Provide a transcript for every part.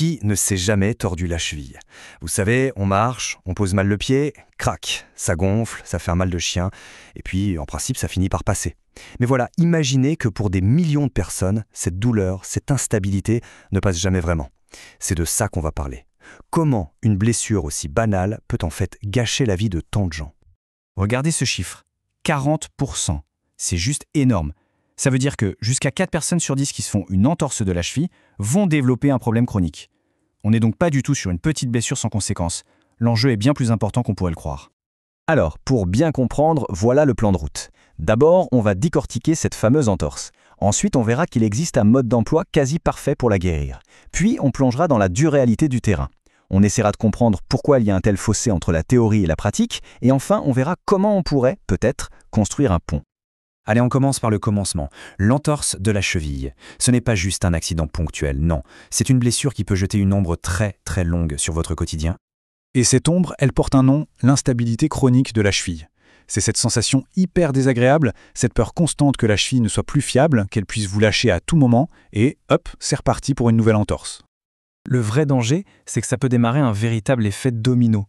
Qui ne s'est jamais tordu la cheville? Vous savez, on marche, on pose mal le pied, crac, ça gonfle, ça fait un mal de chien, et puis en principe ça finit par passer. Mais voilà, imaginez que pour des millions de personnes, cette douleur, cette instabilité ne passe jamais vraiment. C'est de ça qu'on va parler. Comment une blessure aussi banale peut en fait gâcher la vie de tant de gens? Regardez ce chiffre, 40%. C'est juste énorme. Ça veut dire que jusqu'à 4 personnes sur 10 qui se font une entorse de la cheville vont développer un problème chronique. On n'est donc pas du tout sur une petite blessure sans conséquence. L'enjeu est bien plus important qu'on pourrait le croire. Alors, pour bien comprendre, voilà le plan de route. D'abord, on va décortiquer cette fameuse entorse. Ensuite, on verra qu'il existe un mode d'emploi quasi parfait pour la guérir. Puis, on plongera dans la dure réalité du terrain. On essaiera de comprendre pourquoi il y a un tel fossé entre la théorie et la pratique. Et enfin, on verra comment on pourrait, peut-être, construire un pont. Allez, on commence par le commencement. L'entorse de la cheville. Ce n'est pas juste un accident ponctuel, non. C'est une blessure qui peut jeter une ombre très très longue sur votre quotidien. Et cette ombre, elle porte un nom, l'instabilité chronique de la cheville. C'est cette sensation hyper désagréable, cette peur constante que la cheville ne soit plus fiable, qu'elle puisse vous lâcher à tout moment, et hop, c'est reparti pour une nouvelle entorse. Le vrai danger, c'est que ça peut démarrer un véritable effet domino.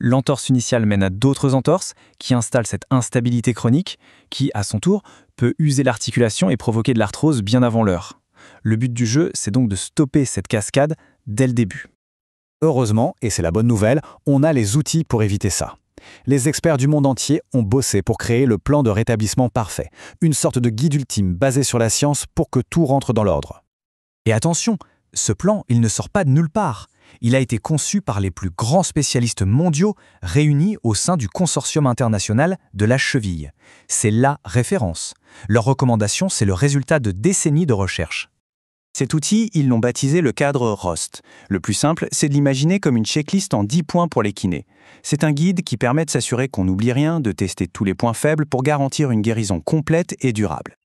L'entorse initiale mène à d'autres entorses qui installent cette instabilité chronique qui, à son tour, peut user l'articulation et provoquer de l'arthrose bien avant l'heure. Le but du jeu, c'est donc de stopper cette cascade dès le début. Heureusement, et c'est la bonne nouvelle, on a les outils pour éviter ça. Les experts du monde entier ont bossé pour créer le plan de rétablissement parfait, une sorte de guide ultime basé sur la science pour que tout rentre dans l'ordre. Et attention, ce plan, il ne sort pas de nulle part. Il a été conçu par les plus grands spécialistes mondiaux réunis au sein du Consortium international de la cheville. C'est la référence. Leur recommandation, c'est le résultat de décennies de recherche. Cet outil, ils l'ont baptisé le cadre ROST. Le plus simple, c'est de l'imaginer comme une checklist en 10 points pour les kinés. C'est un guide qui permet de s'assurer qu'on n'oublie rien, de tester tous les points faibles pour garantir une guérison complète et durable.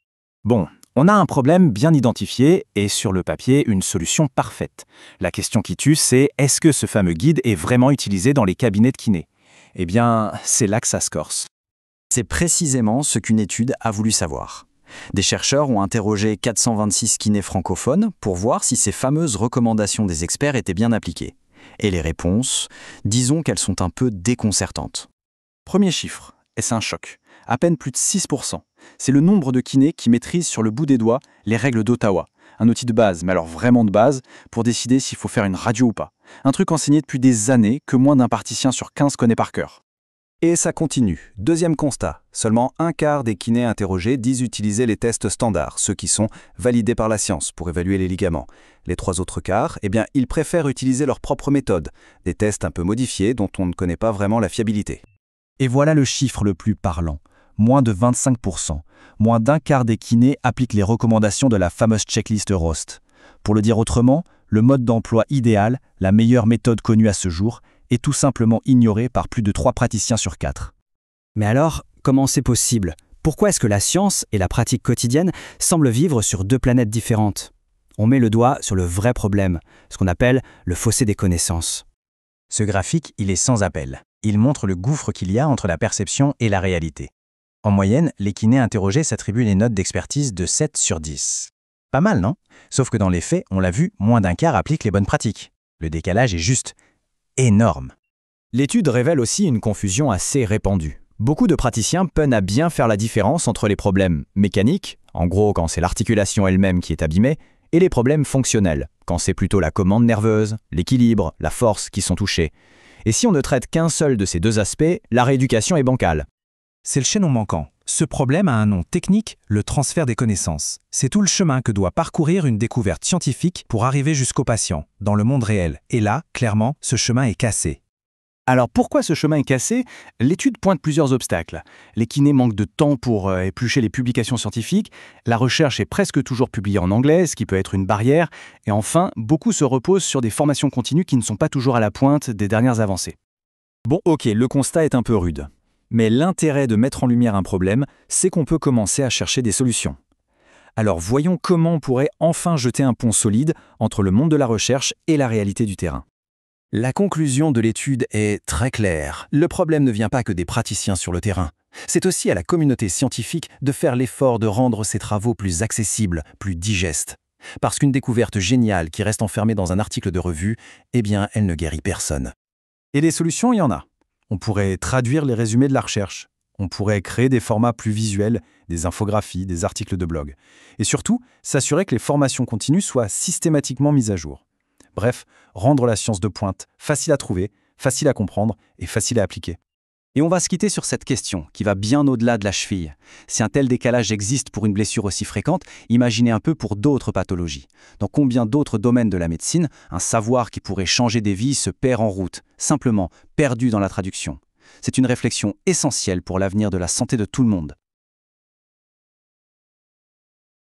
Bon, on a un problème bien identifié et sur le papier, une solution parfaite. La question qui tue, c'est est-ce que ce fameux guide est vraiment utilisé dans les cabinets de kiné? Eh bien, c'est là que ça se corse. C'est précisément ce qu'une étude a voulu savoir. Des chercheurs ont interrogé 426 kinés francophones pour voir si ces fameuses recommandations des experts étaient bien appliquées. Et les réponses, disons qu'elles sont un peu déconcertantes. Premier chiffre, et c'est un choc. À peine plus de 6%. C'est le nombre de kinés qui maîtrisent sur le bout des doigts les règles d'Ottawa. Un outil de base, mais alors vraiment de base, pour décider s'il faut faire une radio ou pas. Un truc enseigné depuis des années que moins d'un praticien sur 15 connaît par cœur. Et ça continue. Deuxième constat, seulement un quart des kinés interrogés disent utiliser les tests standards, ceux qui sont validés par la science pour évaluer les ligaments. Les 3 autres quarts, eh bien, ils préfèrent utiliser leur propre méthode, des tests un peu modifiés dont on ne connaît pas vraiment la fiabilité. Et voilà le chiffre le plus parlant. Moins de 25%. Moins d'un quart des kinés appliquent les recommandations de la fameuse checklist ROST. Pour le dire autrement, le mode d'emploi idéal, la meilleure méthode connue à ce jour, est tout simplement ignoré par plus de 3 praticiens sur 4. Mais alors, comment c'est possible? Pourquoi est-ce que la science et la pratique quotidienne semblent vivre sur 2 planètes différentes? On met le doigt sur le vrai problème, ce qu'on appelle le fossé des connaissances. Ce graphique, il est sans appel. Il montre le gouffre qu'il y a entre la perception et la réalité. En moyenne, les kinés interrogés s'attribuent les notes d'expertise de 7 sur 10. Pas mal, non? Sauf que dans les faits, on l'a vu, moins d'un quart applique les bonnes pratiques. Le décalage est juste énorme. L'étude révèle aussi une confusion assez répandue. Beaucoup de praticiens peinent à bien faire la différence entre les problèmes mécaniques, en gros quand c'est l'articulation elle-même qui est abîmée, et les problèmes fonctionnels, quand c'est plutôt la commande nerveuse, l'équilibre, la force qui sont touchés. Et si on ne traite qu'un seul de ces 2 aspects, la rééducation est bancale. C'est le chaînon manquant. Ce problème a un nom technique, le transfert des connaissances. C'est tout le chemin que doit parcourir une découverte scientifique pour arriver jusqu'au patient, dans le monde réel. Et là, clairement, ce chemin est cassé. Alors pourquoi ce chemin est cassé? L'étude pointe plusieurs obstacles. Les kinés manquent de temps pour éplucher les publications scientifiques, la recherche est presque toujours publiée en anglais, ce qui peut être une barrière, et enfin, beaucoup se reposent sur des formations continues qui ne sont pas toujours à la pointe des dernières avancées. Bon, ok, le constat est un peu rude. Mais l'intérêt de mettre en lumière un problème, c'est qu'on peut commencer à chercher des solutions. Alors voyons comment on pourrait enfin jeter un pont solide entre le monde de la recherche et la réalité du terrain. La conclusion de l'étude est très claire. Le problème ne vient pas que des praticiens sur le terrain. C'est aussi à la communauté scientifique de faire l'effort de rendre ces travaux plus accessibles, plus digestes. Parce qu'une découverte géniale qui reste enfermée dans un article de revue, eh bien, elle ne guérit personne. Et des solutions, il y en a. On pourrait traduire les résumés de la recherche. On pourrait créer des formats plus visuels, des infographies, des articles de blog. Et surtout, s'assurer que les formations continues soient systématiquement mises à jour. Bref, rendre la science de pointe facile à trouver, facile à comprendre et facile à appliquer. Et on va se quitter sur cette question, qui va bien au-delà de la cheville. Si un tel décalage existe pour une blessure aussi fréquente, imaginez un peu pour d'autres pathologies. Dans combien d'autres domaines de la médecine, un savoir qui pourrait changer des vies se perd en route, simplement perdu dans la traduction. C'est une réflexion essentielle pour l'avenir de la santé de tout le monde.